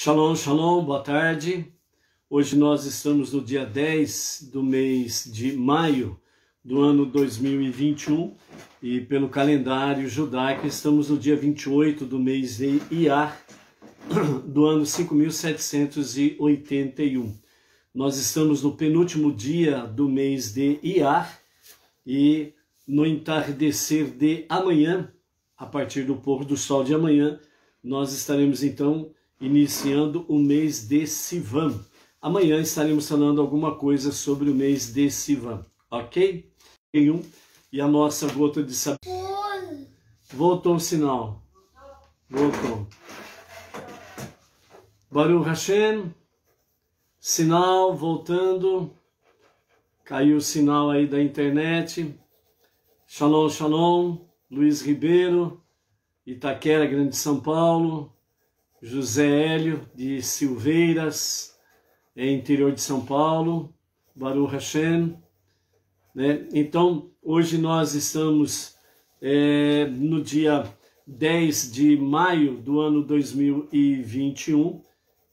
Shalom, shalom, boa tarde. Hoje nós estamos no dia 10 do mês de maio do ano 2021 e pelo calendário judaico estamos no dia 28 do mês de Iyar do ano 5781. Nós estamos no penúltimo dia do mês de Iyar e no entardecer de amanhã, a partir do pôr do sol de amanhã, nós estaremos então iniciando o mês de Sivan. Amanhã estaremos falando alguma coisa sobre o mês de Sivan, ok? E a nossa gota de sabedoria. Voltou o sinal. Voltou. Baruch Hashem. Sinal voltando. Caiu o sinal aí da internet. Shalom, shalom. Luiz Ribeiro, Itaquera, Grande São Paulo. José Hélio de Silveiras, interior de São Paulo, Baruch Hashem, né? Então, hoje nós estamos no dia 10 de maio do ano 2021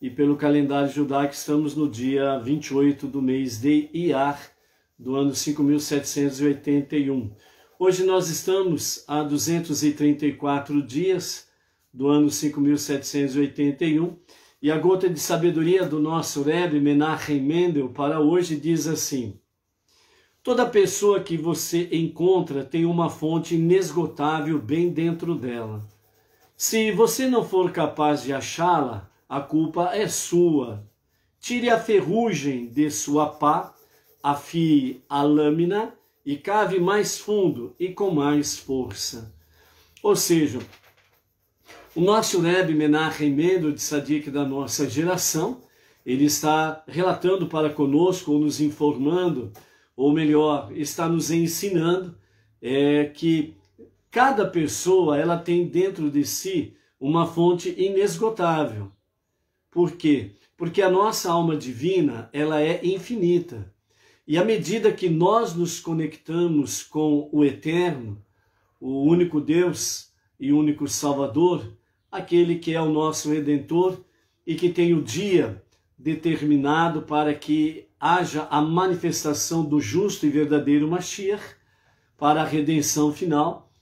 e pelo calendário judaico estamos no dia 28 do mês de Iyar do ano 5781. Hoje nós estamos a 234 dias do ano 5781, e a gota de sabedoria do nosso Rebbe Menachem Mendel para hoje diz assim: toda pessoa que você encontra tem uma fonte inesgotável bem dentro dela. Se você não for capaz de achá-la, a culpa é sua. Tire a ferrugem de sua pá, afie a lâmina e cave mais fundo e com mais força. Ou seja, o nosso Rebbe Menachem Mendel, de Tzadik da nossa geração, ele está relatando para conosco, ou nos informando, ou melhor, está nos ensinando que cada pessoa ela tem dentro de si uma fonte inesgotável. Por quê? Porque a nossa alma divina ela é infinita. E à medida que nós nos conectamos com o Eterno, o único Deus e único Salvador, aquele que é o nosso Redentor e que tem o dia determinado para que haja a manifestação do justo e verdadeiro Mashiach para a redenção final.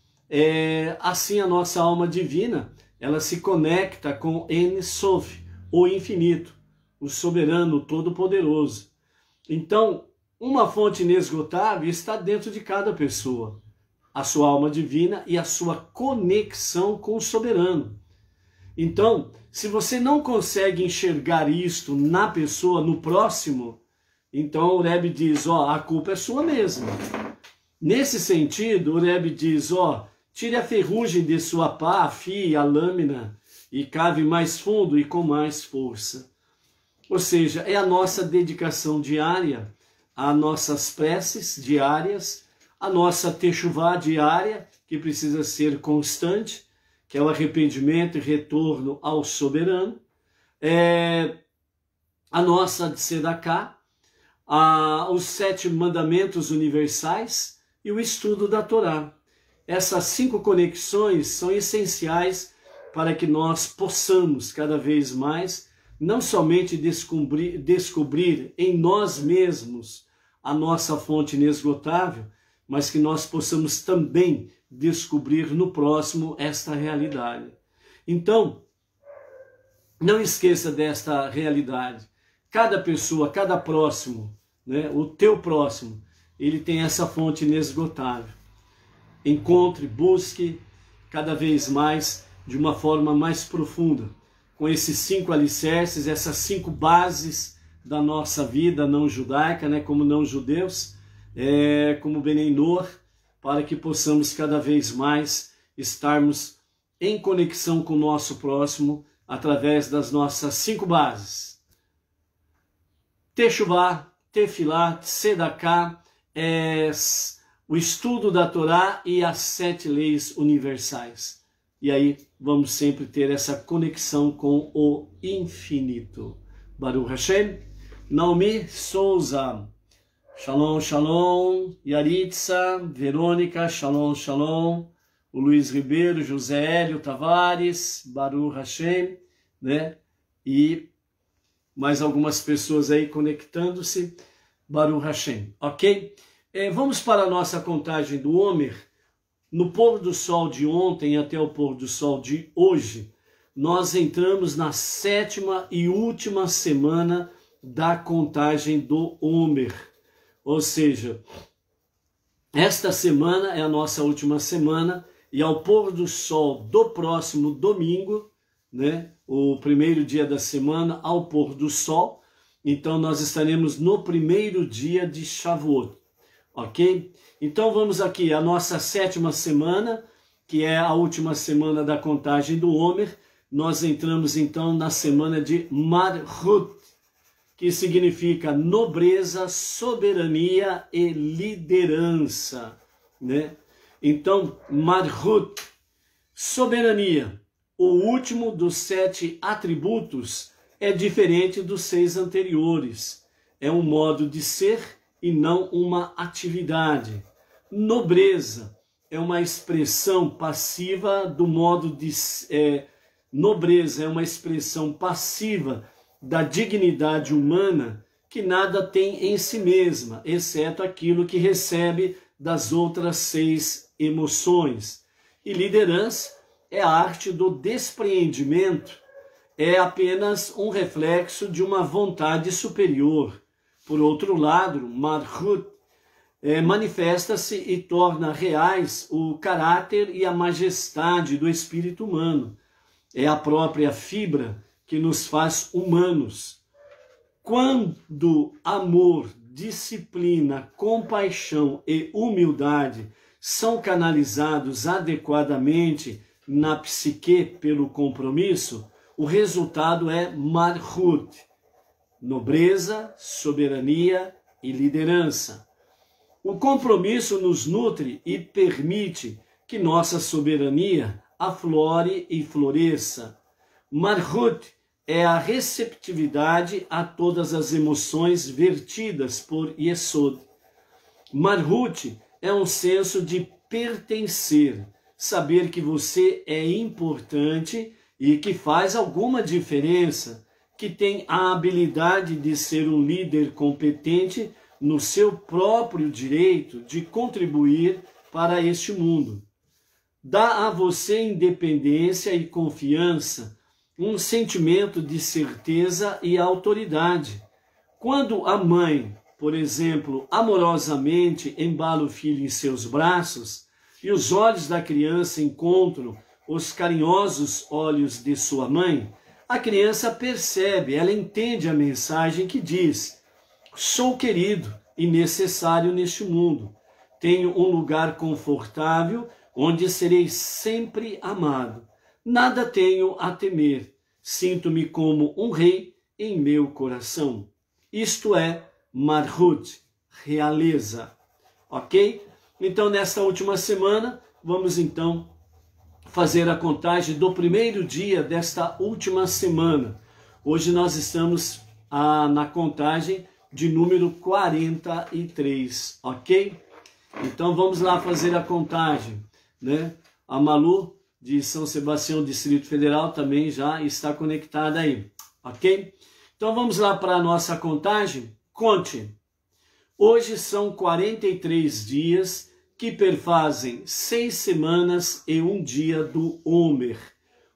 Assim a nossa alma divina, ela se conecta com En Sof, o infinito, o soberano, o todo-poderoso. Então, uma fonte inesgotável está dentro de cada pessoa, a sua alma divina e a sua conexão com o soberano. Então, se você não consegue enxergar isto na pessoa, no próximo, então o Rebbe diz, a culpa é sua mesmo. Nesse sentido, o Rebbe diz, tire a ferrugem de sua pá, afie a lâmina e cave mais fundo e com mais força. Ou seja, é a nossa dedicação diária, as nossas preces diárias, a nossa techuvá diária, que precisa ser constante, que é o arrependimento e retorno ao soberano, a nossa tzedakah, os 7 mandamentos universais e o estudo da Torá. Essas 5 conexões são essenciais para que nós possamos cada vez mais não somente descobrir em nós mesmos a nossa fonte inesgotável, mas que nós possamos também descobrir no próximo esta realidade. Então, não esqueça desta realidade. Cada pessoa, cada próximo, né, o teu próximo, ele tem essa fonte inesgotável. Encontre, busque cada vez mais, de uma forma mais profunda, com esses 5 alicerces, essas 5 bases da nossa vida não judaica, né, como não judeus, como Benei Noach, para que possamos cada vez mais estarmos em conexão com o nosso próximo através das nossas 5 bases. Techuvá, Tefilá, Tzedakah, o estudo da Torá e as 7 leis universais. E aí vamos sempre ter essa conexão com o infinito. Baruch Hashem. Naomi Souza. Shalom, shalom, Yaritza, Verônica, shalom, shalom, o Luiz Ribeiro, José Hélio Tavares, Baruch Hashem, né? e mais algumas pessoas aí conectando-se. Baruch Hashem, ok? Vamos para a nossa contagem do Homer. No pôr do sol de ontem até o pôr do sol de hoje, nós entramos na 7ª e última semana da contagem do Homer. Ou seja, esta semana é a nossa última semana e ao pôr do sol do próximo domingo, né, o primeiro dia da semana ao pôr do sol, então nós estaremos no primeiro dia de Shavuot, ok? Então vamos aqui, a nossa 7ª semana, que é a última semana da contagem do Homer. Nós entramos então na semana de Malchut, que significa nobreza, soberania e liderança, né? Então, Malchut, soberania, o último dos 7 atributos, é diferente dos 6 anteriores. É um modo de ser e não uma atividade. Nobreza é uma expressão passiva do modo de... nobreza é uma expressão passiva da dignidade humana que nada tem em si mesma, exceto aquilo que recebe das outras 6 emoções. E liderança é a arte do despreendimento, é apenas um reflexo de uma vontade superior. Por outro lado, Malchut manifesta-se e torna reais o caráter e a majestade do espírito humano. É a própria fibra que nos faz humanos. Quando amor, disciplina, compaixão e humildade são canalizados adequadamente na psique pelo compromisso, o resultado é Malchut, nobreza, soberania e liderança. O compromisso nos nutre e permite que nossa soberania aflore e floresça. Malchut é a receptividade a todas as emoções vertidas por Yesod. Malchut é um senso de pertencer, saber que você é importante e que faz alguma diferença, que tem a habilidade de ser um líder competente no seu próprio direito de contribuir para este mundo. Dá a você independência e confiança, um sentimento de certeza e autoridade. Quando a mãe, por exemplo, amorosamente embala o filho em seus braços e os olhos da criança encontram os carinhosos olhos de sua mãe, a criança percebe, ela entende a mensagem que diz: sou querido e necessário neste mundo. Tenho um lugar confortável onde serei sempre amado. Nada tenho a temer. Sinto-me como um rei em meu coração. Isto é Malchut, realeza. Ok? Então, nesta última semana, vamos então fazer a contagem do primeiro dia desta última semana. Hoje nós estamos na contagem de número 43, ok? Então vamos lá fazer a contagem, né? A Malu de São Sebastião, Distrito Federal, também já está conectada aí, ok? Então vamos lá para a nossa contagem. Conte. Hoje são 43 dias que perfazem 6 semanas e 1 dia do Homer.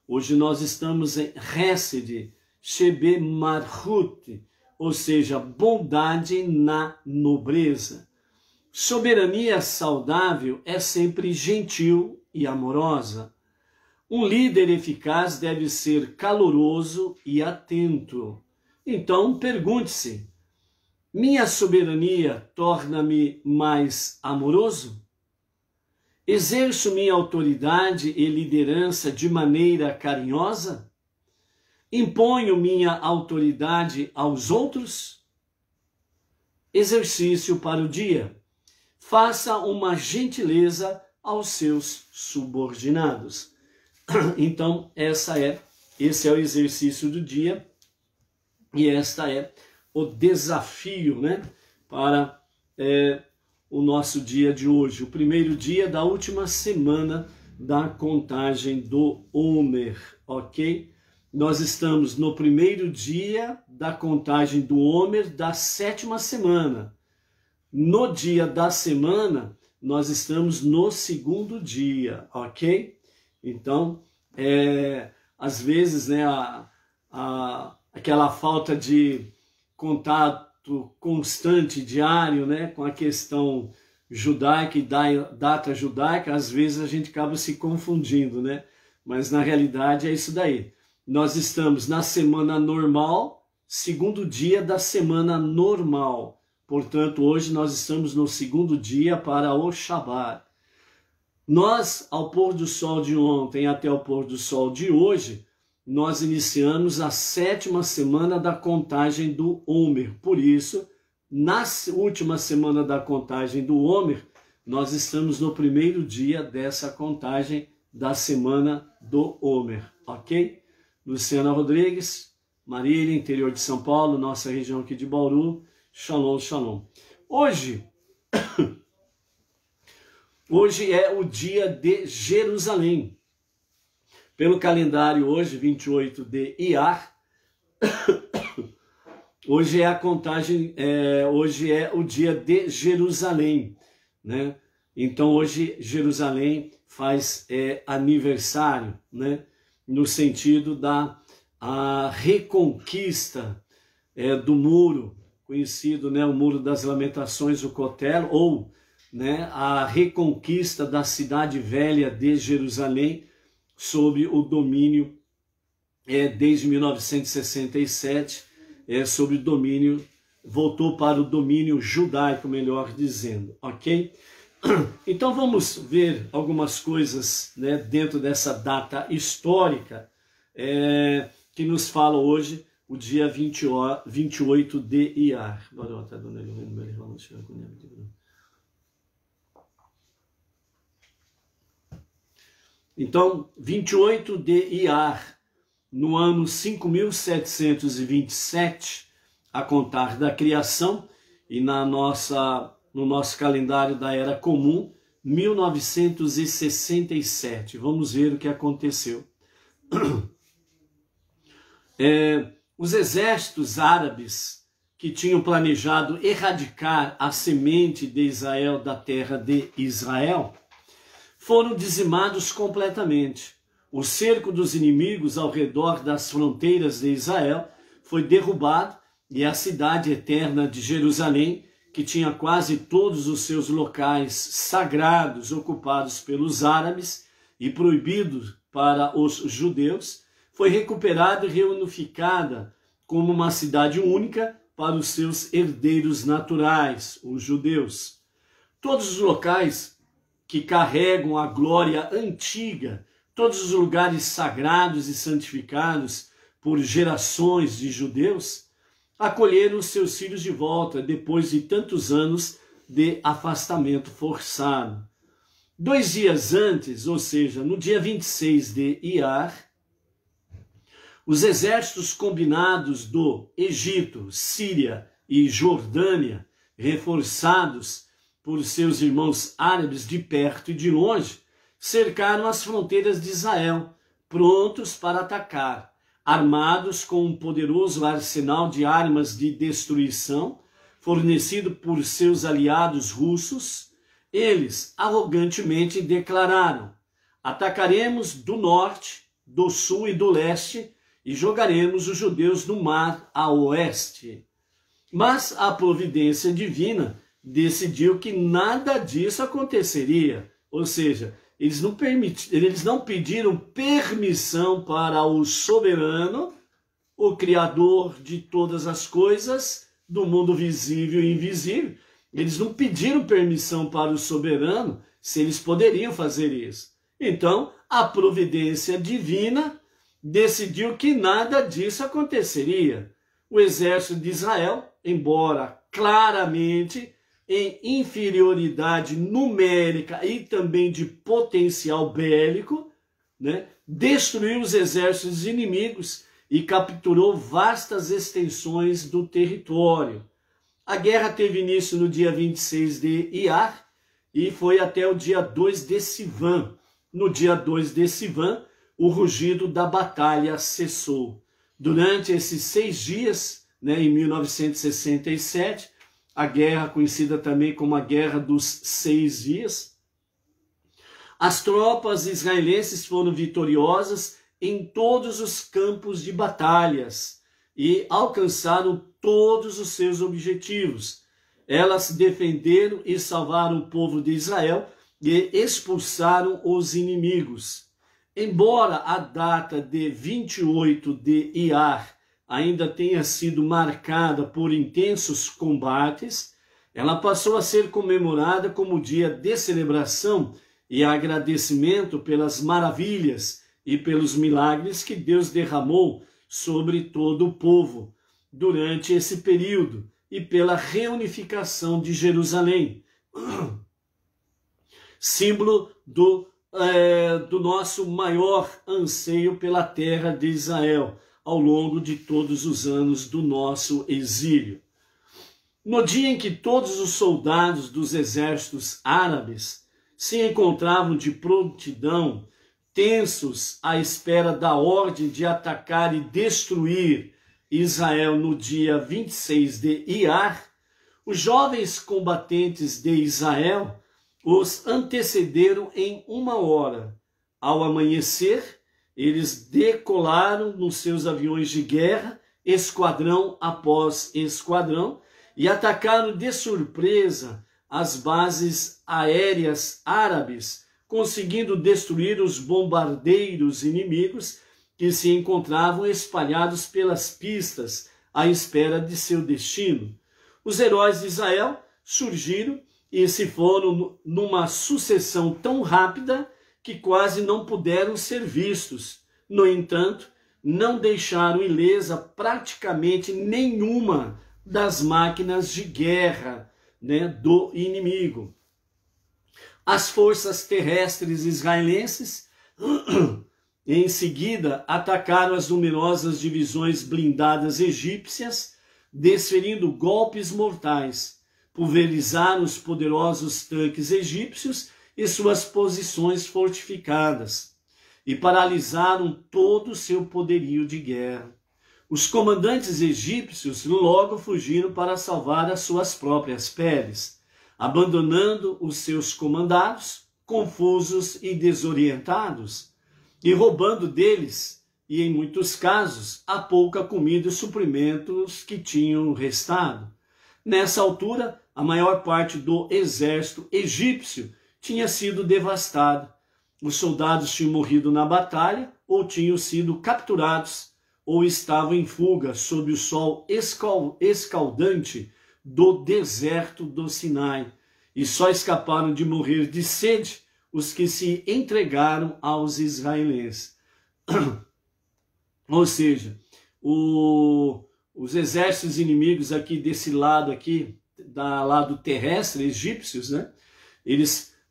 Hoje nós estamos em Hesed, Shebe Malchut, ou seja, bondade na nobreza. Soberania saudável é sempre gentil e amorosa. Um líder eficaz deve ser caloroso e atento. Então pergunte-se: minha soberania torna-me mais amoroso? Exerço minha autoridade e liderança de maneira carinhosa? Imponho minha autoridade aos outros? Exercício para o dia. Faça uma gentileza aos seus subordinados. Então, esse é o exercício do dia e esta é o desafio, né, para o nosso dia de hoje, o primeiro dia da última semana da contagem do Homer, ok? nós estamos no primeiro dia da contagem do Homer da 7ª semana. No dia da semana, nós estamos no 2º dia, ok? Então, às vezes, né, aquela falta de contato constante, diário, né, com a questão judaica e data judaica, às vezes a gente acaba se confundindo, né? Mas na realidade é isso daí. Nós estamos na semana normal, 2º dia da semana normal. Portanto, hoje nós estamos no 2º dia para o Shabat. Nós, ao pôr do sol de ontem até o pôr do sol de hoje, nós iniciamos a 7ª semana da contagem do Homer. Por isso, na última semana da contagem do Homer, nós estamos no primeiro dia dessa contagem da semana do Homer, ok? Luciana Rodrigues, Marília, interior de São Paulo, nossa região aqui de Bauru, Shalom, Shalom. Hoje é o dia de Jerusalém. Pelo calendário hoje, 28 de Iyar, hoje é a contagem, hoje é o dia de Jerusalém, né? Então hoje Jerusalém faz aniversário, né? No sentido da reconquista do muro, conhecido, né, o Muro das Lamentações, o Kotel, ou, né, a reconquista da cidade velha de Jerusalém sob o domínio, desde 1967, sob o domínio, voltou para o domínio judaico, melhor dizendo, ok? Então vamos ver algumas coisas, né, dentro dessa data histórica que nos fala hoje o dia 28 de Iyar. Então, 28 de Iyar, no ano 5727, a contar da criação, e no nosso calendário da Era Comum, 1967. Vamos ver o que aconteceu. Os exércitos árabes que tinham planejado erradicar a semente de Israel da terra de Israel foram dizimados completamente. O cerco dos inimigos ao redor das fronteiras de Israel foi derrubado e a cidade eterna de Jerusalém, que tinha quase todos os seus locais sagrados ocupados pelos árabes e proibidos para os judeus, foi recuperada e reunificada como uma cidade única para os seus herdeiros naturais, os judeus. Todos os locais que carregam a glória antiga, todos os lugares sagrados e santificados por gerações de judeus, acolheram os seus filhos de volta depois de tantos anos de afastamento forçado. 2 dias antes, ou seja, no dia 26 de Iyar, os exércitos combinados do Egito, Síria e Jordânia, reforçados por seus irmãos árabes de perto e de longe, cercaram as fronteiras de Israel, prontos para atacar, armados com um poderoso arsenal de armas de destruição, fornecido por seus aliados russos. Eles arrogantemente declararam: atacaremos do norte, do sul e do leste, e jogaremos os judeus no mar a oeste. Mas a providência divina decidiu que nada disso aconteceria. Ou seja, eles não pediram permissão para o soberano, o Criador de todas as coisas, do mundo visível e invisível. Eles não pediram permissão para o soberano se eles poderiam fazer isso. Então, a providência divina decidiu que nada disso aconteceria. O exército de Israel, embora claramente em inferioridade numérica e também de potencial bélico, né, destruiu os exércitos inimigos e capturou vastas extensões do território. A guerra teve início no dia 26 de Iyar e foi até o dia 2 de Sivan. No dia 2 de Sivan, o rugido da batalha cessou. Durante esses 6 dias, em 1967, a guerra conhecida também como a Guerra dos 6 Dias, as tropas israelenses foram vitoriosas em todos os campos de batalhas e alcançaram todos os seus objetivos. Elas defenderam e salvaram o povo de Israel e expulsaram os inimigos. Embora a data de 28 de Iyar ainda tenha sido marcada por intensos combates, ela passou a ser comemorada como dia de celebração e agradecimento pelas maravilhas e pelos milagres que Deus derramou sobre todo o povo durante esse período e pela reunificação de Jerusalém, símbolo do nosso maior anseio pela terra de Israel ao longo de todos os anos do nosso exílio. No dia em que todos os soldados dos exércitos árabes se encontravam de prontidão, tensos à espera da ordem de atacar e destruir Israel no dia 26 de Iyar, os jovens combatentes de Israel os antecederam em 1 hora. Ao amanhecer, eles decolaram nos seus aviões de guerra, esquadrão após esquadrão, e atacaram de surpresa as bases aéreas árabes, conseguindo destruir os bombardeiros inimigos que se encontravam espalhados pelas pistas à espera de seu destino. Os heróis de Israel surgiram e se foram numa sucessão tão rápida que quase não puderam ser vistos. No entanto, não deixaram ilesa praticamente nenhuma das máquinas de guerra do inimigo. As forças terrestres israelenses, em seguida, atacaram as numerosas divisões blindadas egípcias, desferindo golpes mortais, pulverizaram os poderosos tanques egípcios e suas posições fortificadas, e paralisaram todo o seu poderio de guerra. Os comandantes egípcios logo fugiram para salvar as suas próprias peles, abandonando os seus comandados, confusos e desorientados, e roubando deles, e em muitos casos, a pouca comida e suprimentos que tinham restado. Nessa altura, a maior parte do exército egípcio tinha sido devastado. Os soldados tinham morrido na batalha, ou tinham sido capturados, ou estavam em fuga sob o sol escaldante do deserto do Sinai, e só escaparam de morrer de sede os que se entregaram aos israelenses. Ou seja, os exércitos inimigos aqui desse lado aqui, da lado terrestre, egípcios,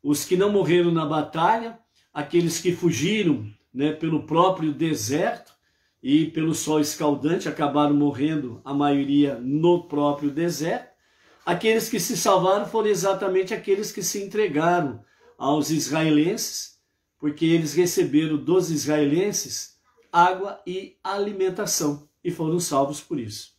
os que não morreram na batalha, aqueles que fugiram pelo próprio deserto e pelo sol escaldante, acabaram morrendo, a maioria no próprio deserto. Aqueles que se salvaram foram exatamente aqueles que se entregaram aos israelenses, porque eles receberam dos israelenses água e alimentação, e foram salvos por isso.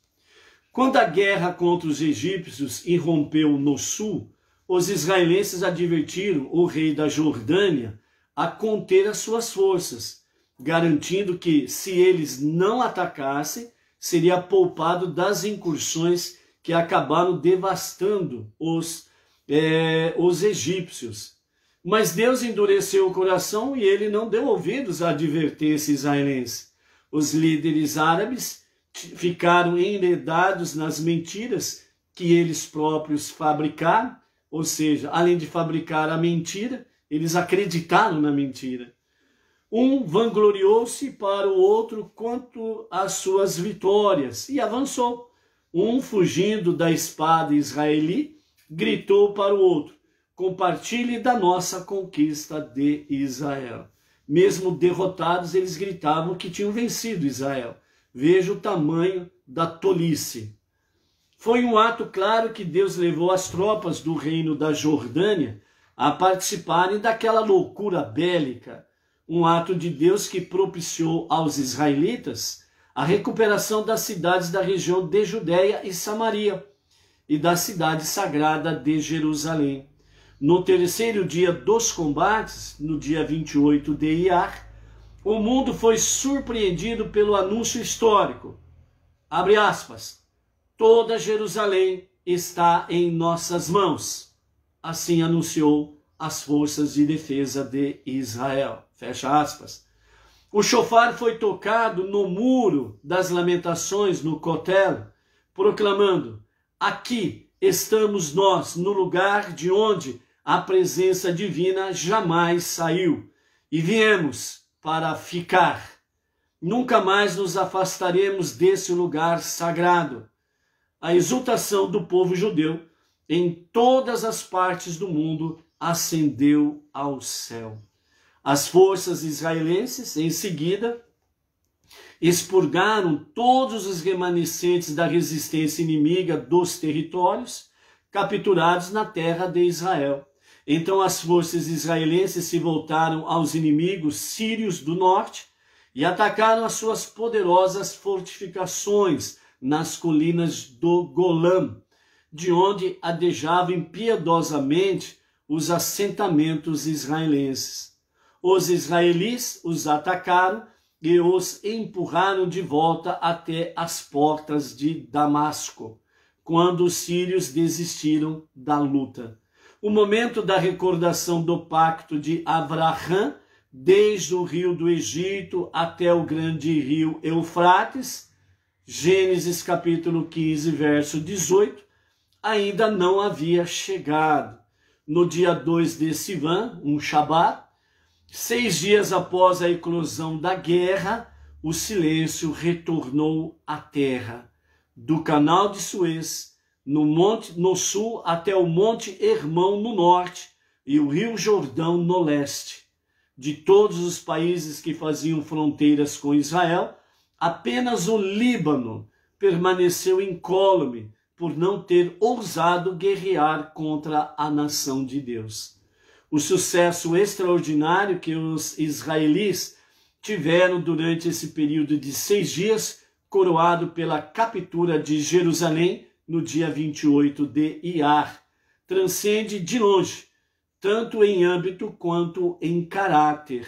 Quando a guerra contra os egípcios irrompeu no sul, os israelenses advertiram o rei da Jordânia a conter as suas forças, garantindo que, se eles não atacassem, seria poupado das incursões que acabaram devastando os egípcios. Mas Deus endureceu o coração e ele não deu ouvidos à advertência israelense. Os líderes árabes ficaram enredados nas mentiras que eles próprios fabricaram, ou seja, além de fabricar a mentira, eles acreditaram na mentira. Um vangloriou-se para o outro quanto às suas vitórias e avançou. Um, fugindo da espada israeli, gritou para o outro: compartilhe da nossa conquista de Israel. Mesmo derrotados, eles gritavam que tinham vencido Israel. Veja o tamanho da tolice. Foi um ato claro que Deus levou as tropas do reino da Jordânia a participarem daquela loucura bélica. um ato de Deus que propiciou aos israelitas a recuperação das cidades da região de Judéia e Samaria e da cidade sagrada de Jerusalém. No terceiro dia dos combates, no dia 28 de Iar, o mundo foi surpreendido pelo anúncio histórico. Abre aspas. Toda Jerusalém está em nossas mãos. Assim anunciou as forças de defesa de Israel. Fecha aspas. O chofar foi tocado no muro das lamentações, no Kotel, proclamando: aqui estamos nós, no lugar de onde a presença divina jamais saiu, e viemos para ficar. Nunca mais nos afastaremos desse lugar sagrado. A exultação do povo judeu em todas as partes do mundo ascendeu ao céu. As forças israelenses, em seguida, expurgaram todos os remanescentes da resistência inimiga dos territórios capturados na terra de Israel. Então as forças israelenses se voltaram aos inimigos sírios do norte e atacaram as suas poderosas fortificações nas colinas do Golã, de onde adejavam impiedosamente os assentamentos israelenses. Os israelis os atacaram e os empurraram de volta até as portas de Damasco, quando os sírios desistiram da luta. O momento da recordação do pacto de Abraão, desde o rio do Egito até o grande rio Eufrates, Gênesis capítulo 15, verso 18, ainda não havia chegado. No dia 2 de Sivan, um Shabat, 6 dias após a eclosão da guerra, o silêncio retornou à terra, do canal de Suez, no sul, até o Monte Hermão no norte e o rio Jordão no leste. De todos os países que faziam fronteiras com Israel, apenas o Líbano permaneceu incólume por não ter ousado guerrear contra a nação de Deus. O sucesso extraordinário que os israelis tiveram durante esse período de 6 dias, coroado pela captura de Jerusalém no dia 28 de Iar, transcende de longe, tanto em âmbito quanto em caráter,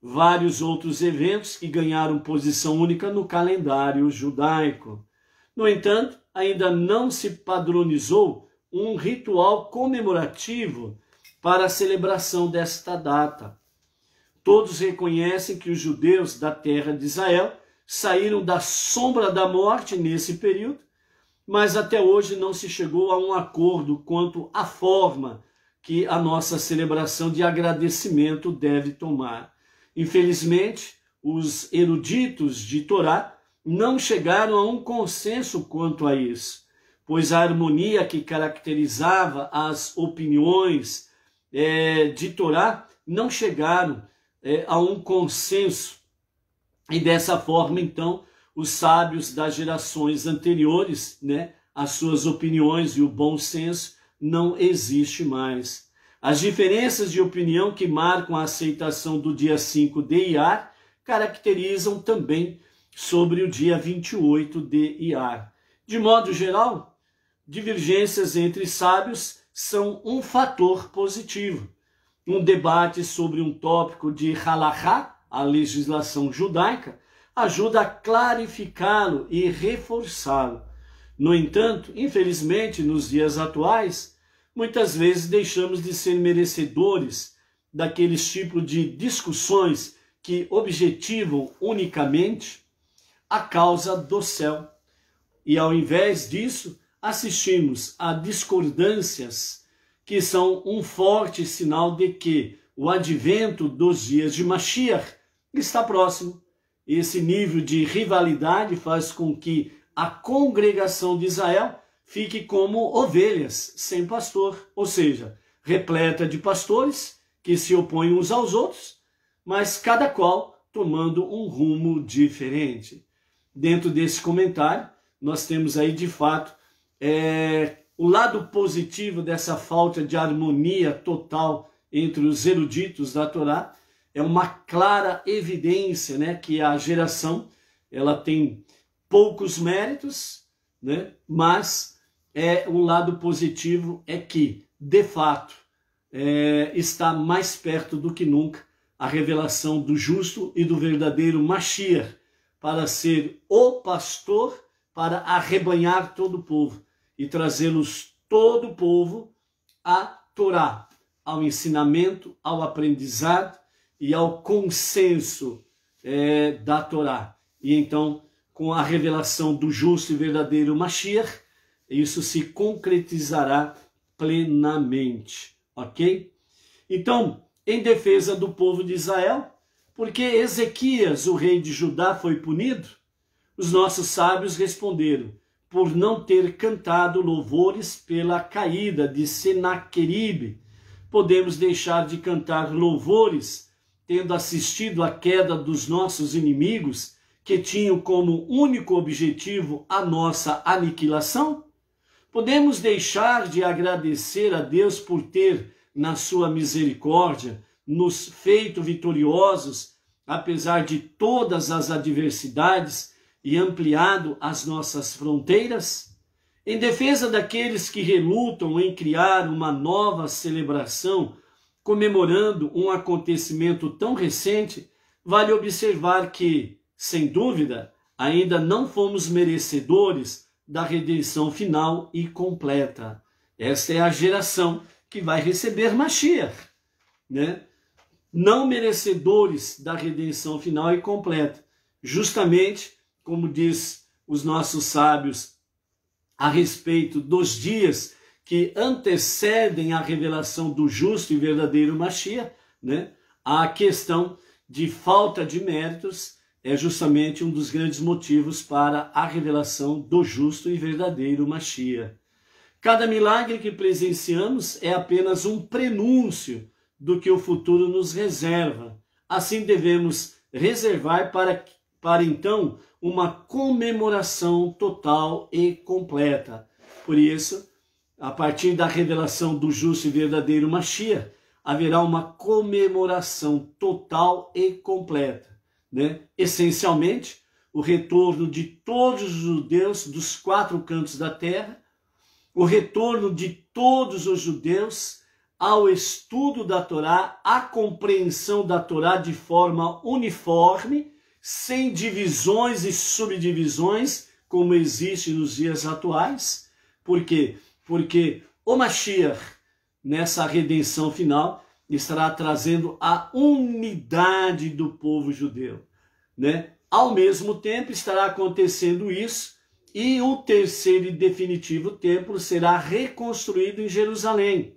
vários outros eventos que ganharam posição única no calendário judaico. No entanto, ainda não se padronizou um ritual comemorativo para a celebração desta data. Todos reconhecem que os judeus da terra de Israel saíram da sombra da morte nesse período, mas até hoje não se chegou a um acordo quanto à forma que a nossa celebração de agradecimento deve tomar. Infelizmente, os eruditos de Torá não chegaram a um consenso quanto a isso, pois a harmonia que caracterizava as opiniões de Torá não chegaram a um consenso. E dessa forma, então, os sábios das gerações anteriores, as suas opiniões e o bom senso não existe mais. As diferenças de opinião que marcam a aceitação do dia 5 de Iar caracterizam também sobre o dia 28 de Iar. De modo geral, divergências entre sábios são um fator positivo. Um debate sobre um tópico de halachá, a legislação judaica, ajuda a clarificá-lo e reforçá-lo. No entanto, infelizmente, nos dias atuais, muitas vezes deixamos de ser merecedores daqueles tipos de discussões que objetivam unicamente a causa do céu. E ao invés disso, assistimos a discordâncias que são um forte sinal de que o advento dos dias de Mashiach está próximo. Esse nível de rivalidade faz com que a congregação de Israel fique como ovelhas sem pastor, ou seja, repleta de pastores que se opõem uns aos outros, mas cada qual tomando um rumo diferente. Dentro desse comentário, nós temos aí de fato o lado positivo dessa falta de harmonia total entre os eruditos da Torá, é uma clara evidência, né, que a geração ela tem poucos méritos, né, mas o lado positivo é que, de fato, está mais perto do que nunca a revelação do justo e do verdadeiro Mashiach, para ser o pastor, para arrebanhar todo o povo e trazê-los, todo o povo, à Torá, ao ensinamento, ao aprendizado e ao consenso da Torá. E então, com a revelação do justo e verdadeiro Mashiach, isso se concretizará plenamente, ok? Então, em defesa do povo de Israel, porque Ezequias, o rei de Judá, foi punido, os nossos sábios responderam, por não ter cantado louvores pela caída de Senaqueribe. Podemos deixar de cantar louvores, tendo assistido à queda dos nossos inimigos, que tinham como único objetivo a nossa aniquilação? Podemos deixar de agradecer a Deus por ter, na sua misericórdia, nos feito vitoriosos, apesar de todas as adversidades, e ampliado as nossas fronteiras? Em defesa daqueles que relutam em criar uma nova celebração, comemorando um acontecimento tão recente, vale observar que, sem dúvida, ainda não fomos merecedores da redenção final e completa. Esta é a geração que vai receber Mashiach, né? Não merecedores da redenção final e completa. Justamente, como diz os nossos sábios a respeito dos dias que antecedem a revelação do justo e verdadeiro Mashiach, né? A questão de falta de méritos é justamente um dos grandes motivos para a revelação do justo e verdadeiro Mashiach. Cada milagre que presenciamos é apenas um prenúncio do que o futuro nos reserva. Assim devemos reservar para então uma comemoração total e completa. Por isso, a partir da revelação do justo e verdadeiro Mashiach, haverá uma comemoração total e completa, né? Essencialmente, o retorno de todos os judeus dos 4 cantos da terra, o retorno de todos os judeus ao estudo da Torá, à compreensão da Torá de forma uniforme, sem divisões e subdivisões, como existe nos dias atuais. Por quê? Porque o Mashiach, nessa redenção final, estará trazendo a unidade do povo judeu, né? Ao mesmo tempo estará acontecendo isso e o terceiro e definitivo templo será reconstruído em Jerusalém.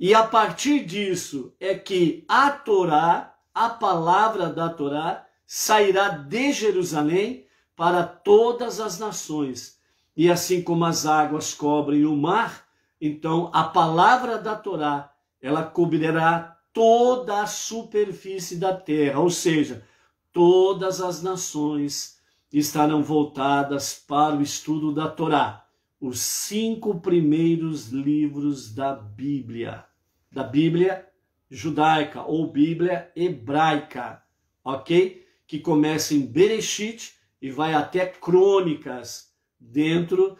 E a partir disso é que a Torá, a palavra da Torá, sairá de Jerusalém para todas as nações. E assim como as águas cobrem o mar, então a palavra da Torá, ela cobrirá toda a superfície da terra, ou seja, todas as nações estarão voltadas para o estudo da Torá, os 5 primeiros livros da Bíblia judaica ou Bíblia hebraica, ok? Que começa em Bereshit e vai até Crônicas, dentro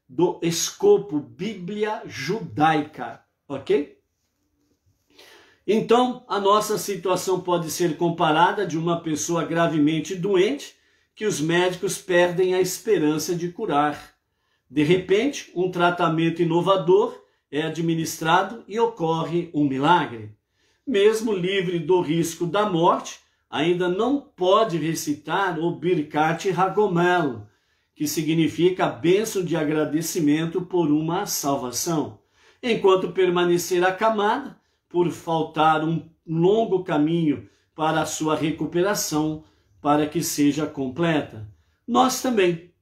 do escopo Bíblia judaica, ok? Então, a nossa situação pode ser comparada de uma pessoa gravemente doente que os médicos perdem a esperança de curar. De repente, um tratamento inovador é administrado e ocorre um milagre. Mesmo livre do risco da morte, ainda não pode recitar o Birkat Hagomel, que significa a bênção de agradecimento por uma salvação. Enquanto permanecer acamada, por faltar um longo caminho para a sua recuperação, para que seja completa. Nós também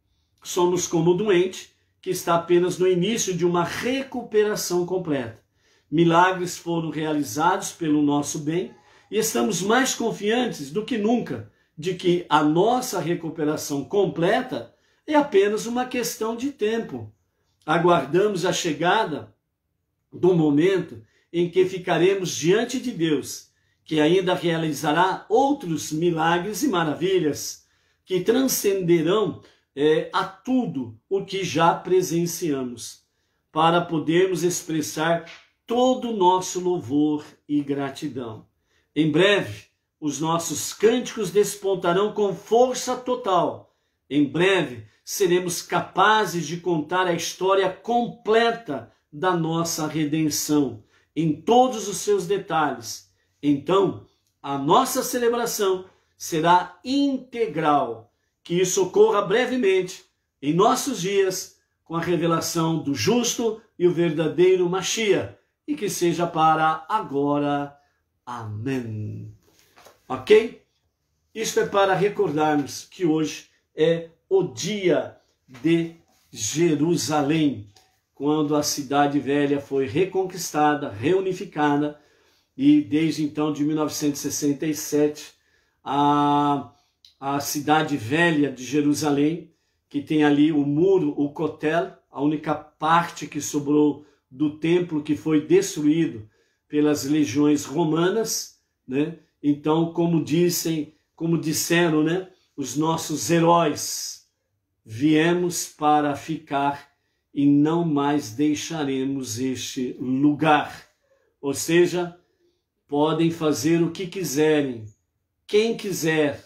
somos como o doente, que está apenas no início de uma recuperação completa. Milagres foram realizados pelo nosso bem e estamos mais confiantes do que nunca de que a nossa recuperação completa é apenas uma questão de tempo. Aguardamos a chegada do momento em que ficaremos diante de Deus, que ainda realizará outros milagres e maravilhas que transcenderão a tudo o que já presenciamos, para podermos expressar todo o nosso louvor e gratidão. Em breve, os nossos cânticos despontarão com força total. Em breve, seremos capazes de contar a história completa da nossa redenção, em todos os seus detalhes. Então, a nossa celebração será integral. Que isso ocorra brevemente em nossos dias, com a revelação do justo e o verdadeiro Mashiach, e que seja para agora. Amém. Ok? Isto é para recordarmos que hoje é o dia de Jerusalém, quando a cidade velha foi reconquistada, reunificada, e desde então, de 1967, a cidade velha de Jerusalém, que tem ali o muro, o Kotel, a única parte que sobrou do templo que foi destruído pelas legiões romanas, né? Então, como disseram, né, os nossos heróis, viemos para ficar e não mais deixaremos este lugar. Ou seja, podem fazer o que quiserem, quem quiser,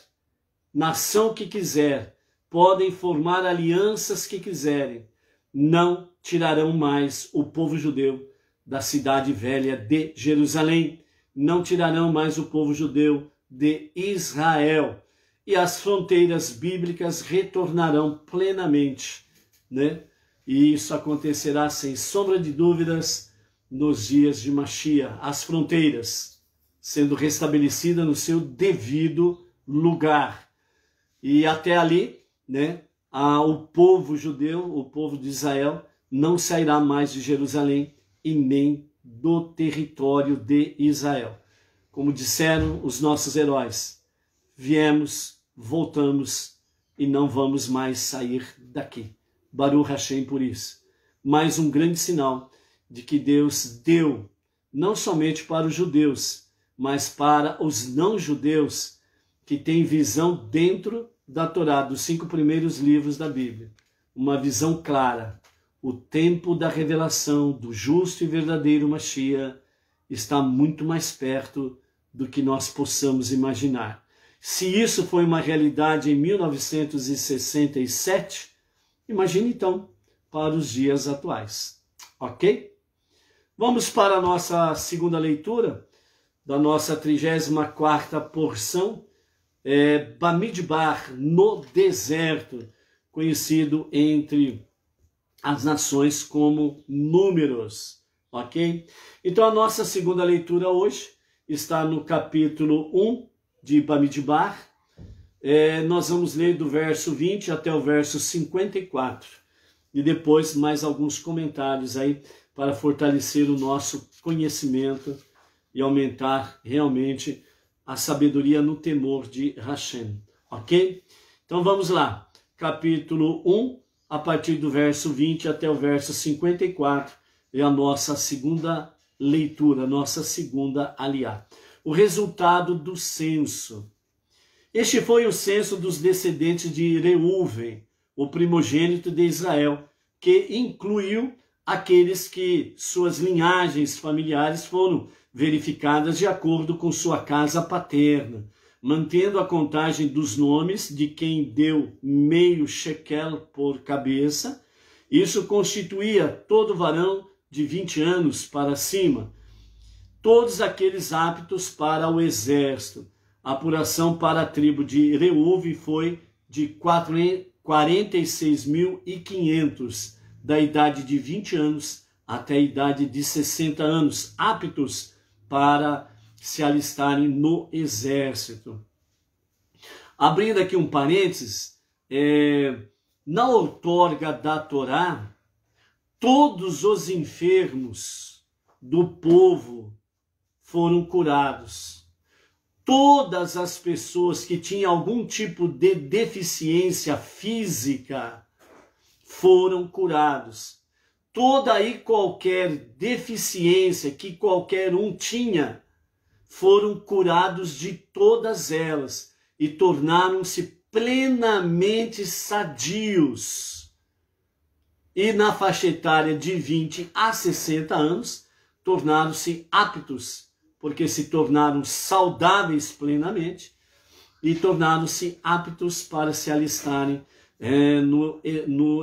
nação que quiser, podem formar alianças que quiserem, não tirarão mais o povo judeu da cidade velha de Jerusalém, não tirarão mais o povo judeu de Israel, e as fronteiras bíblicas retornarão plenamente, né? E isso acontecerá sem sombra de dúvidas nos dias de Mashiach, as fronteiras sendo restabelecidas no seu devido lugar. E até ali, né, o povo judeu, o povo de Israel, não sairá mais de Jerusalém e nem do território de Israel. Como disseram os nossos heróis, viemos, voltamos e não vamos mais sair daqui. Baruch Hashem por isso. Mais um grande sinal de que Deus deu, não somente para os judeus, mas para os não-judeus, que têm visão dentro da Torá, dos 5 primeiros livros da Bíblia. Uma visão clara. O tempo da revelação do justo e verdadeiro Mashiach está muito mais perto do que nós possamos imaginar. Se isso foi uma realidade em 1967, imagine então para os dias atuais. Ok? Vamos para a nossa segunda leitura da nossa 34ª porção, Bamidbar, no deserto, conhecido entre as nações como Números, ok? Então a nossa segunda leitura hoje está no capítulo 1 de Bamidbar. Nós vamos ler do verso 20 até o verso 54, e depois mais alguns comentários aí para fortalecer o nosso conhecimento e aumentar realmente a sabedoria no temor de Hashem, ok? Então vamos lá, capítulo 1, a partir do verso 20 até o verso 54, é a nossa segunda leitura, nossa segunda aliá. O resultado do censo. Este foi o censo dos descendentes de Reuven, o primogênito de Israel, que incluiu aqueles que suas linhagens familiares foram verificadas de acordo com sua casa paterna, mantendo a contagem dos nomes de quem deu meio shekel por cabeça. Isso constituía todo varão de 20 anos para cima, todos aqueles aptos para o exército. A apuração para a tribo de Reuven foi de 46.500, da idade de 20 anos até a idade de 60 anos, aptos para se alistarem no exército. Abrindo aqui um parênteses, na outorga da Torá, todos os enfermos do povo foram curados. Todas as pessoas que tinham algum tipo de deficiência física foram curados. toda e qualquer deficiência que qualquer um tinha, foram curados de todas elas e tornaram-se plenamente sadios. E na faixa etária de 20 a 60 anos, tornaram-se aptos, porque se tornaram saudáveis plenamente e tornaram-se aptos para se alistarem no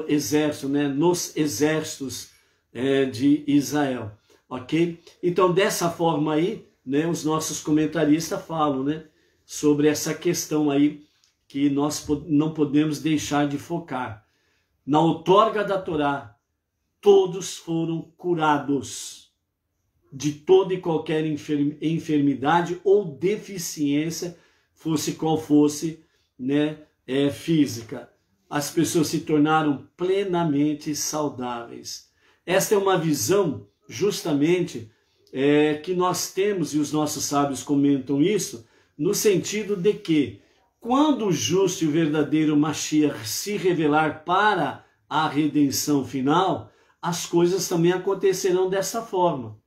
exército, nos exércitos de Israel, ok? Então, dessa forma aí, os nossos comentaristas falam, sobre essa questão aí que nós não podemos deixar de focar. Na outorga da Torá, todos foram curados de toda e qualquer enfermidade ou deficiência, fosse qual fosse, física. As pessoas se tornaram plenamente saudáveis. Esta é uma visão, justamente, que nós temos, e os nossos sábios comentam isso, no sentido de que, quando o justo e o verdadeiro Mashiach se revelar para a redenção final, as coisas também acontecerão dessa forma.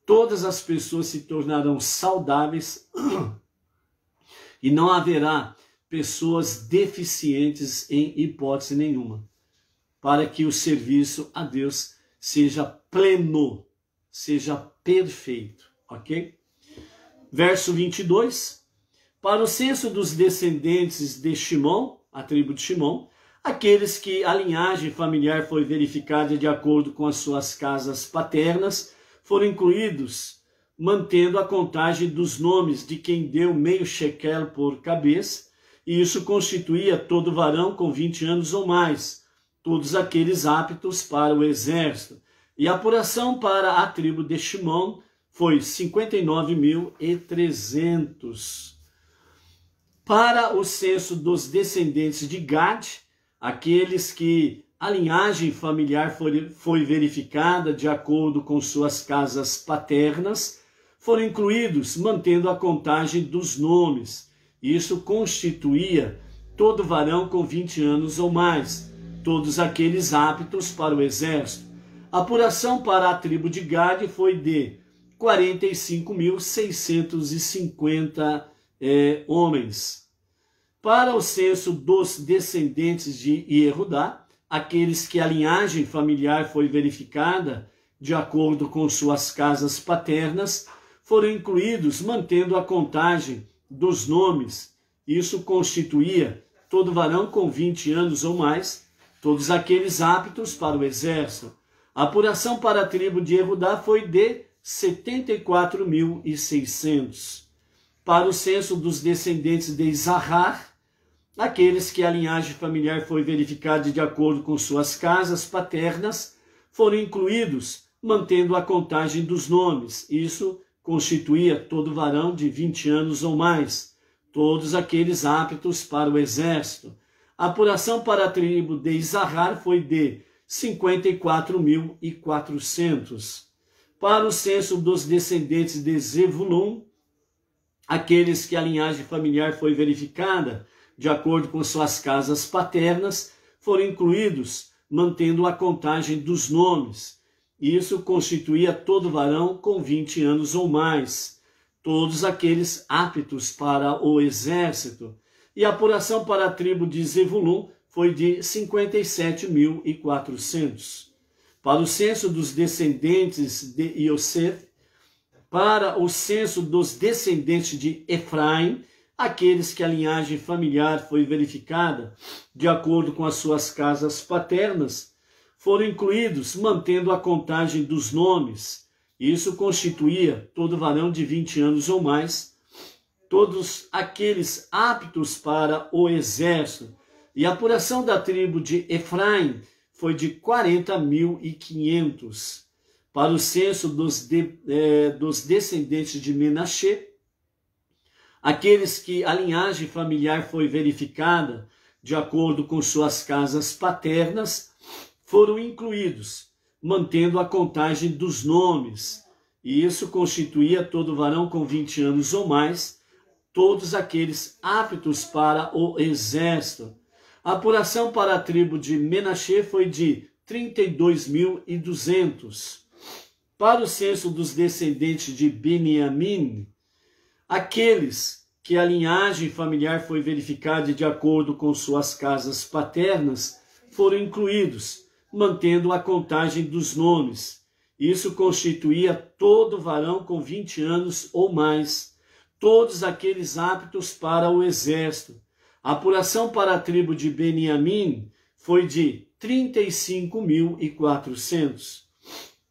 Todas as pessoas se tornarão saudáveis e não haverá pessoas deficientes em hipótese nenhuma, para que o serviço a Deus seja pleno, seja perfeito, ok? Verso 22, para o censo dos descendentes de Shimon, a tribo de Shimon, aqueles que a linhagem familiar foi verificada de acordo com as suas casas paternas, foram incluídos, mantendo a contagem dos nomes de quem deu meio shekel por cabeça, e isso constituía todo varão com 20 anos ou mais, todos aqueles aptos para o exército. E a apuração para a tribo de Shimon foi 59.300. Para o censo dos descendentes de Gad, aqueles que a linhagem familiar foi verificada de acordo com suas casas paternas, foram incluídos, mantendo a contagem dos nomes. Isso constituía todo varão com 20 anos ou mais, todos aqueles aptos para o exército. A apuração para a tribo de Gad foi de 45.650 homens. Para o censo dos descendentes de Yehudá, aqueles que a linhagem familiar foi verificada de acordo com suas casas paternas, foram incluídos, mantendo a contagem dos nomes. Isso constituía todo varão com 20 anos ou mais, todos aqueles aptos para o exército. A apuração para a tribo de Yehudá foi de 74.600. Para o censo dos descendentes de Isahar, aqueles que a linhagem familiar foi verificada de acordo com suas casas paternas, foram incluídos, mantendo a contagem dos nomes. Isso constituía todo varão de 20 anos ou mais, todos aqueles aptos para o exército. A apuração para a tribo de Isahar foi de 54.400. Para o censo dos descendentes de Zevulun, aqueles que a linhagem familiar foi verificada de acordo com suas casas paternas, foram incluídos, mantendo a contagem dos nomes. Isso constituía todo varão com 20 anos ou mais, todos aqueles aptos para o exército. E a apuração para a tribo de Zevulun foi de 57.400. Para o censo dos descendentes de Yosef, para o censo dos descendentes de Efraim, aqueles que a linhagem familiar foi verificada de acordo com as suas casas paternas, foram incluídos, mantendo a contagem dos nomes. Isso constituía todo varão de 20 anos ou mais, todos aqueles aptos para o exército. E a apuração da tribo de Efraim foi de 40.500. Para o censo dos descendentes de Menashe, aqueles que a linhagem familiar foi verificada de acordo com suas casas paternas, foram incluídos, mantendo a contagem dos nomes. E isso constituía todo varão com 20 anos ou mais, todos aqueles aptos para o exército. A apuração para a tribo de Menashe foi de 32.200. Para o censo dos descendentes de Beniamim, aqueles que a linhagem familiar foi verificada de acordo com suas casas paternas foram incluídos, mantendo a contagem dos nomes. Isso constituía todo varão com 20 anos ou mais, todos aqueles aptos para o exército. A apuração para a tribo de Beniamim foi de 35.400.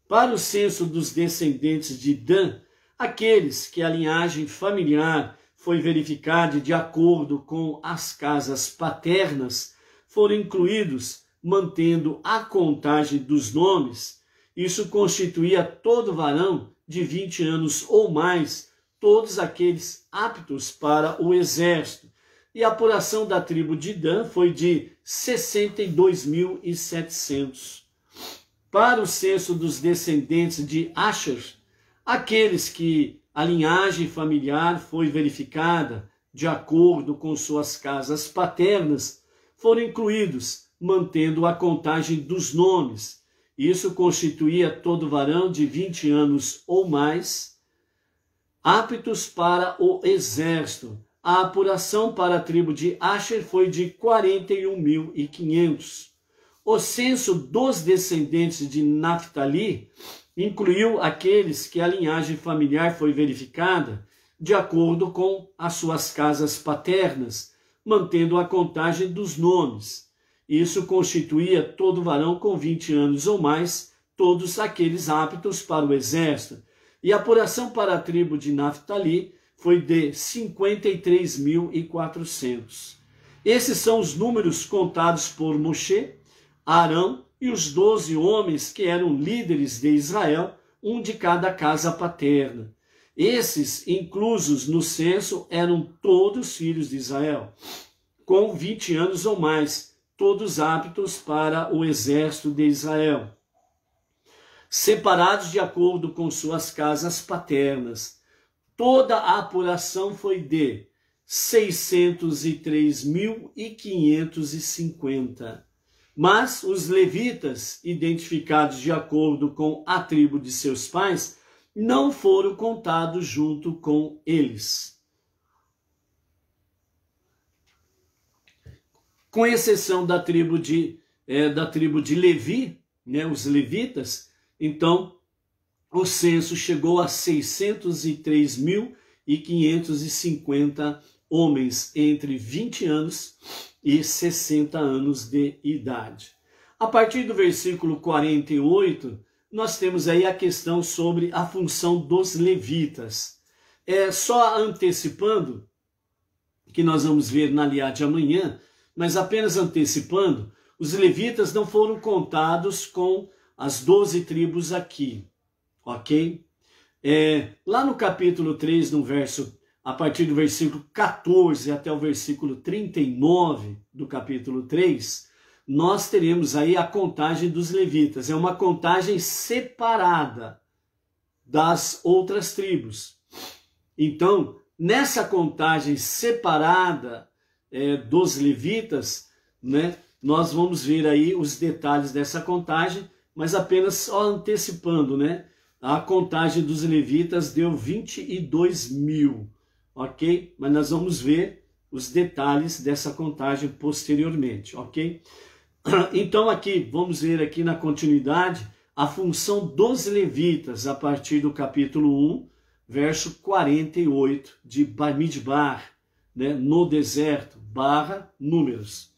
Para o censo dos descendentes de Dan, aqueles que a linhagem familiar foi verificada de acordo com as casas paternas foram incluídos, mantendo a contagem dos nomes. Isso constituía todo varão de 20 anos ou mais, todos aqueles aptos para o exército. E a apuração da tribo de Dan foi de 62.700. Para o censo dos descendentes de Asher, aqueles que a linhagem familiar foi verificada de acordo com suas casas paternas foram incluídos, mantendo a contagem dos nomes. Isso constituía todo varão de 20 anos ou mais, aptos para o exército. A apuração para a tribo de Asher foi de 41.500. O censo dos descendentes de Naftali incluiu aqueles que a linhagem familiar foi verificada de acordo com as suas casas paternas, mantendo a contagem dos nomes. Isso constituía todo varão com 20 anos ou mais, todos aqueles aptos para o exército. E a apuração para a tribo de Naftali foi de 53.400. Esses são os números contados por Moshe, Arão e os 12 homens que eram líderes de Israel, um de cada casa paterna. Esses, inclusos no censo, eram todos filhos de Israel, com 20 anos ou mais, todos aptos para o exército de Israel, separados de acordo com suas casas paternas. Toda a apuração foi de 603.550. Mas os levitas, identificados de acordo com a tribo de seus pais, não foram contados junto com eles. Com exceção da tribo de Levi, né, os levitas, então o censo chegou a 603.550 homens entre 20 anos e 60 anos de idade. A partir do versículo 48, nós temos aí a questão sobre a função dos levitas. Só antecipando, que nós vamos ver na Liá de amanhã, mas apenas antecipando, os levitas não foram contados com as 12 tribos aqui, ok? Lá no capítulo 3, a partir do versículo 14 até o versículo 39 do capítulo 3, nós teremos aí a contagem dos levitas. É uma contagem separada das outras tribos. Então, nessa contagem separada dos levitas, né, nós vamos ver aí os detalhes dessa contagem, mas apenas só antecipando, né? A contagem dos levitas deu 22.000. Ok? Mas nós vamos ver os detalhes dessa contagem posteriormente, ok? Então aqui, vamos ver aqui na continuidade a função dos levitas a partir do capítulo 1, verso 48 de Bamidbar, né? No deserto, Números.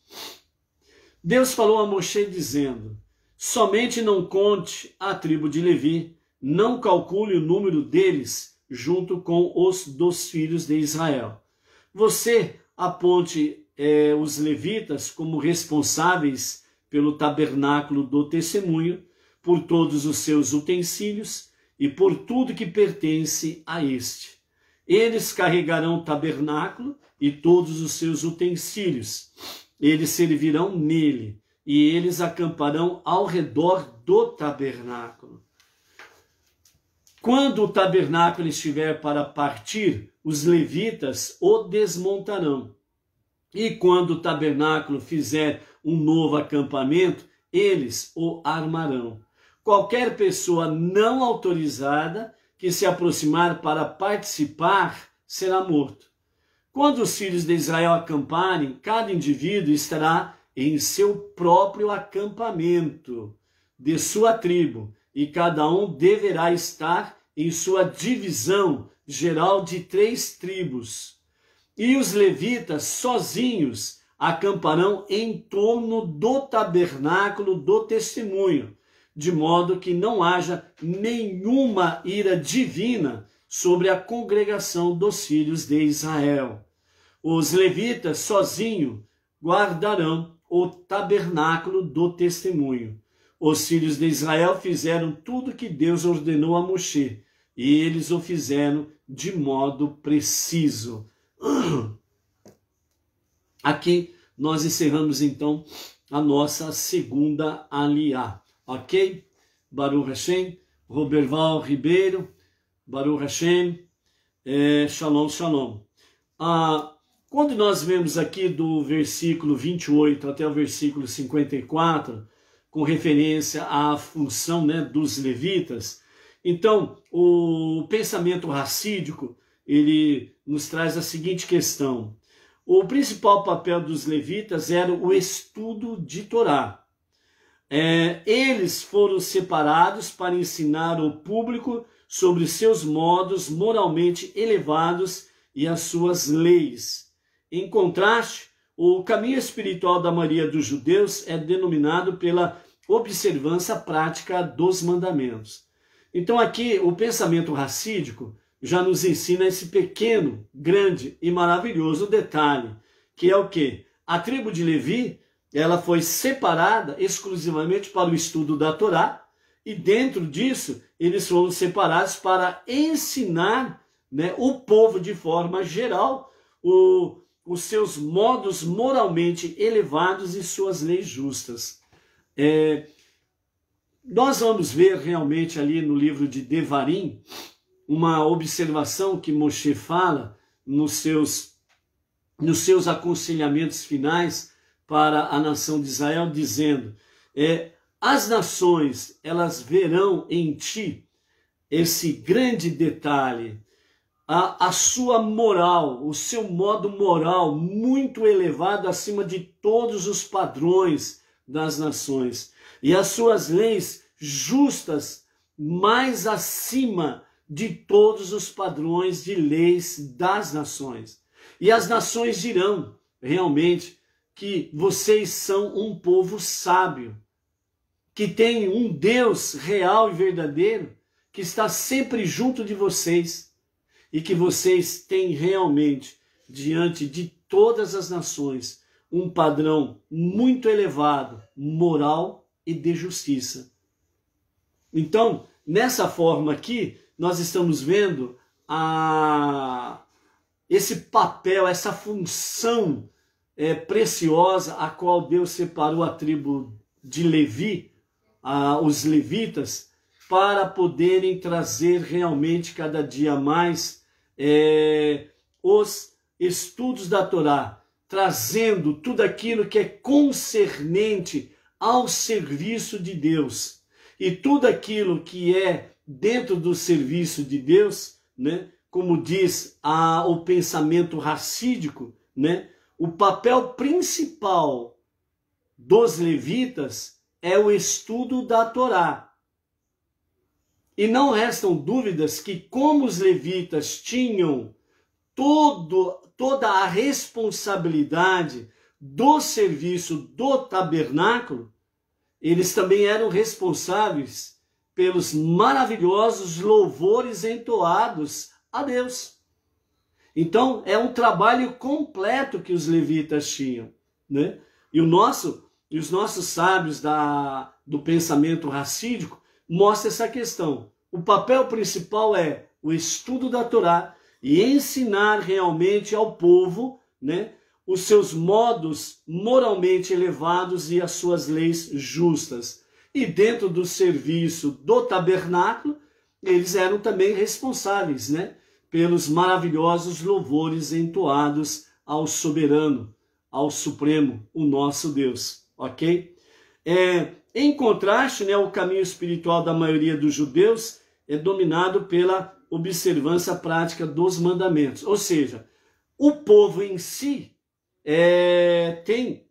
Deus falou a Moshe dizendo: somente não conte a tribo de Levi, não calcule o número deles junto com os dos filhos de Israel. Você aponte os levitas como responsáveis pelo tabernáculo do testemunho, por todos os seus utensílios e por tudo que pertence a este. Eles carregarão o tabernáculo e todos os seus utensílios. Eles servirão nele e eles acamparão ao redor do tabernáculo. Quando o tabernáculo estiver para partir, os levitas o desmontarão. E quando o tabernáculo fizer um novo acampamento, eles o armarão. Qualquer pessoa não autorizada que se aproximar para participar será morto. Quando os filhos de Israel acamparem, cada indivíduo estará em seu próprio acampamento de sua tribo, e cada um deverá estar em sua divisão geral de 3 tribos. E os levitas sozinhos acamparão em torno do tabernáculo do testemunho, de modo que não haja nenhuma ira divina sobre a congregação dos filhos de Israel. Os levitas sozinhos guardarão o tabernáculo do testemunho. Os filhos de Israel fizeram tudo que Deus ordenou a Moshe, e eles o fizeram de modo preciso. Aqui nós encerramos então a nossa segunda aliá, ok? Baruch Hashem, Roberval Ribeiro, Baruch Hashem, Shalom, Shalom. Quando nós vemos aqui do versículo 28 até o versículo 54, com referência à função, né, dos levitas, então o pensamento racídico, ele nos traz a seguinte questão. O principal papel dos levitas era o estudo de Torá. Eles foram separados para ensinar ao público sobre seus modos moralmente elevados e as suas leis. Em contraste, o caminho espiritual da maioria dos judeus é denominado pela observância prática dos mandamentos. Então aqui o pensamento racídico já nos ensina esse pequeno, grande e maravilhoso detalhe, que é o quê? A tribo de Levi, ela foi separada exclusivamente para o estudo da Torá, e dentro disso eles foram separados para ensinar, né, o povo de forma geral os seus modos moralmente elevados e suas leis justas. Nós vamos ver realmente ali no livro de Devarim uma observação que Moshe fala nos seus aconselhamentos finais para a nação de Israel, dizendo: as nações, elas verão em ti esse grande detalhe, a sua moral, o seu modo moral muito elevado acima de todos os padrões das nações, e as suas leis justas mais acima de todos os padrões de leis das nações. E as nações dirão realmente que vocês são um povo sábio, que tem um Deus real e verdadeiro, que está sempre junto de vocês, e que vocês têm realmente, diante de todas as nações, um padrão muito elevado, moral e de justiça. Então, nessa forma aqui, nós estamos vendo esse papel, essa função preciosa a qual Deus separou a tribo de Levi, os levitas, para poderem trazer realmente cada dia mais os estudos da Torá, trazendo tudo aquilo que é concernente ao serviço de Deus. E tudo aquilo que é dentro do serviço de Deus, né, como diz o pensamento racídico, né, o papel principal dos levitas é o estudo da Torá. E não restam dúvidas que, como os levitas tinham toda a responsabilidade do serviço do tabernáculo, eles também eram responsáveis pelos maravilhosos louvores entoados a Deus. Então, é um trabalho completo que os levitas tinham, né? E os nossos sábios do pensamento racídico mostram essa questão. O papel principal é o estudo da Torá e ensinar realmente ao povo, né, os seus modos moralmente elevados e as suas leis justas. E dentro do serviço do tabernáculo, eles eram também responsáveis, né, pelos maravilhosos louvores entoados ao soberano, ao supremo, o nosso Deus, ok? Em contraste, né, o caminho espiritual da maioria dos judeus é dominado pela observância prática dos mandamentos. Ou seja, o povo em si tem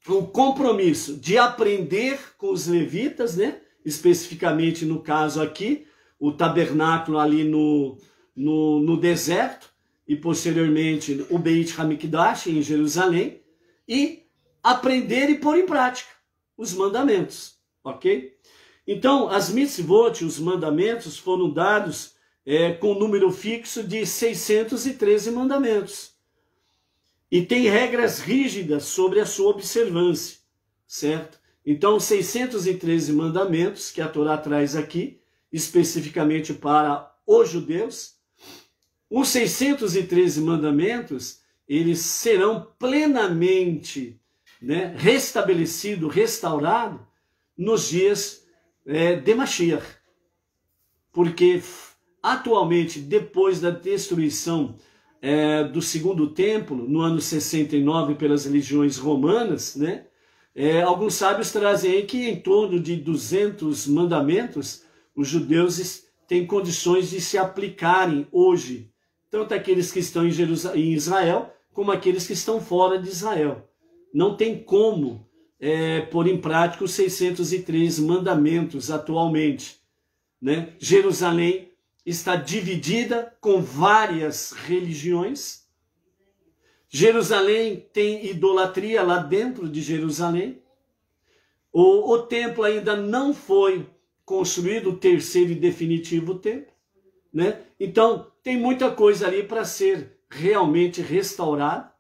o compromisso de aprender com os levitas, né? Especificamente no caso aqui, o tabernáculo ali no deserto, e posteriormente o Beit HaMikdash em Jerusalém, e aprender e pôr em prática os mandamentos, ok? Então, as mitzvot, os mandamentos, foram dados com um número fixo de 613 mandamentos. E tem regras rígidas sobre a sua observância, certo? Então, 613 mandamentos que a Torá traz aqui, especificamente para os judeus. Os 613 mandamentos, eles serão plenamente, né, restaurados nos dias de Mashiach. Porque atualmente, depois da destruição do segundo templo, no ano 69, pelas legiões romanas, né, alguns sábios trazem aí que em torno de 200 mandamentos os judeus têm condições de se aplicarem hoje, tanto aqueles que estão em Israel, como aqueles que estão fora de Israel. Não tem como pôr em prática os 603 mandamentos atualmente, né? Jerusalém está dividida com várias religiões. Jerusalém tem idolatria lá dentro de Jerusalém. O templo ainda não foi construído, o terceiro e definitivo templo, né? Então, tem muita coisa ali para ser realmente restaurada.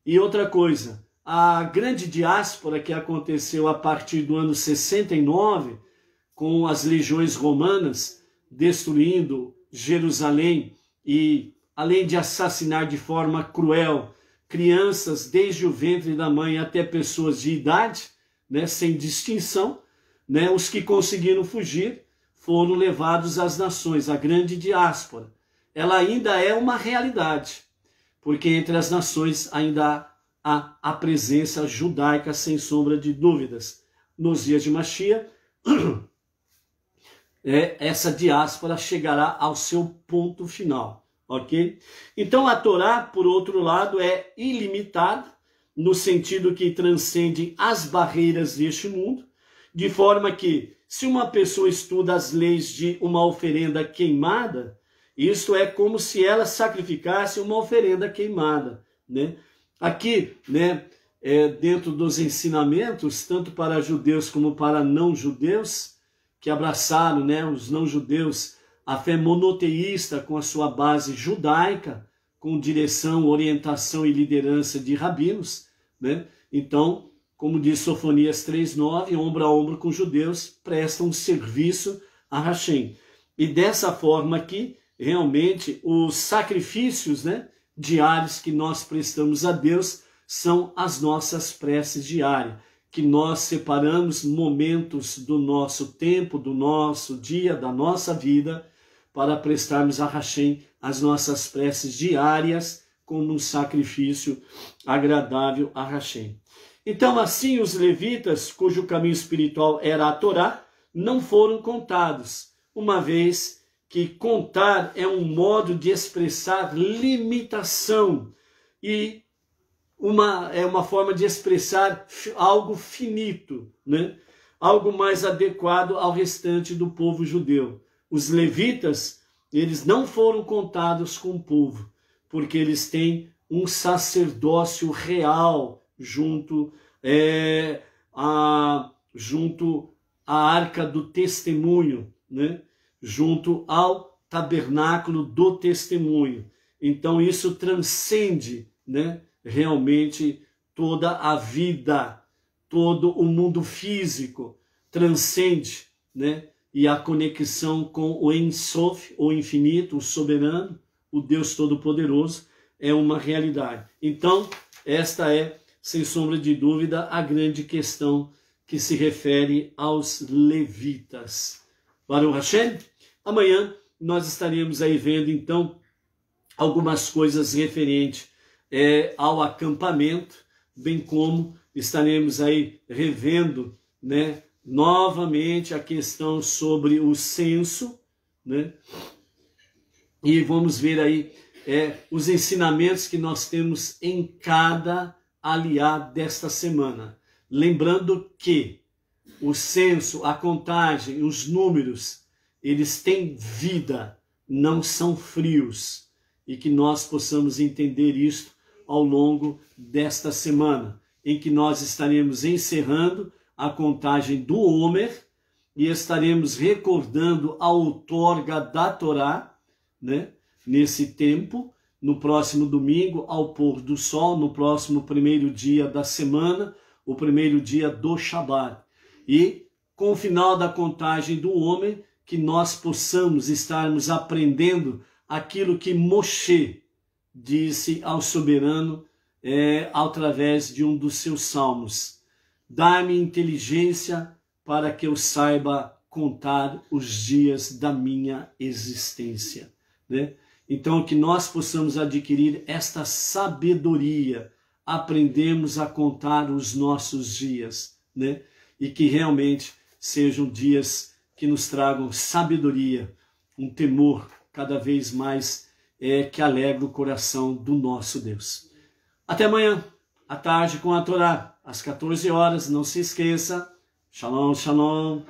E outra coisa, a grande diáspora que aconteceu a partir do ano 69, com as legiões romanas destruindo Jerusalém e, além de assassinar de forma cruel crianças desde o ventre da mãe até pessoas de idade, né, sem distinção, né, os que conseguiram fugir foram levados às nações, a grande diáspora. Ela ainda é uma realidade, porque entre as nações ainda há a presença judaica, sem sombra de dúvidas. Nos dias de Mashiach, essa diáspora chegará ao seu ponto final, ok? Então a Torá, por outro lado, é ilimitada, no sentido que transcende as barreiras deste mundo, de forma que, se uma pessoa estuda as leis de uma oferenda queimada, isto é como se ela sacrificasse uma oferenda queimada, né? Aqui, né, dentro dos ensinamentos, tanto para judeus como para não-judeus, que abraçaram, né, os não-judeus, a fé monoteísta com a sua base judaica, com direção, orientação e liderança de rabinos, né? Então, como diz Sofonias 3:9, ombro a ombro com judeus, prestam serviço a Hashem. E dessa forma aqui, realmente, os sacrifícios, né, diários que nós prestamos a Deus são as nossas preces diárias, que nós separamos momentos do nosso tempo, do nosso dia, da nossa vida, para prestarmos a Hashem as nossas preces diárias como um sacrifício agradável a Hashem. Então, assim, os levitas, cujo caminho espiritual era a Torá, não foram contados, uma vez que contar é um modo de expressar limitação e é uma forma de expressar algo finito, né? Algo mais adequado ao restante do povo judeu. Os levitas, eles não foram contados com o povo, porque eles têm um sacerdócio real junto à arca do testemunho, né? Junto ao tabernáculo do testemunho. Então isso transcende, né, realmente toda a vida, todo o mundo físico, transcende, né? E a conexão com o Ein Sof, o infinito, o soberano, o Deus Todo-Poderoso, é uma realidade. Então, esta é, sem sombra de dúvida, a grande questão que se refere aos levitas. Baruch Hashem, amanhã nós estaremos aí vendo, então, algumas coisas referentes ao acampamento, bem como estaremos aí revendo, né, novamente a questão sobre o censo, né, e vamos ver aí os ensinamentos que nós temos em cada aliá desta semana. Lembrando que o censo, a contagem, os números, eles têm vida, não são frios, e que nós possamos entender isto ao longo desta semana, em que nós estaremos encerrando a contagem do Homer e estaremos recordando a outorga da Torá, né, nesse tempo, no próximo domingo, ao pôr do sol, no próximo primeiro dia da semana, o primeiro dia do Shabat. E com o final da contagem do Homer, que nós possamos estarmos aprendendo aquilo que Moshe disse ao soberano através de um dos seus salmos. Dá-me inteligência para que eu saiba contar os dias da minha existência. Né? Então, que nós possamos adquirir esta sabedoria, aprendemos a contar os nossos dias, né? E que realmente sejam dias que nos tragam sabedoria, um temor cada vez mais que alegra o coração do nosso Deus. Até amanhã, à tarde com a Torá, às 14 horas, não se esqueça. Shalom, shalom.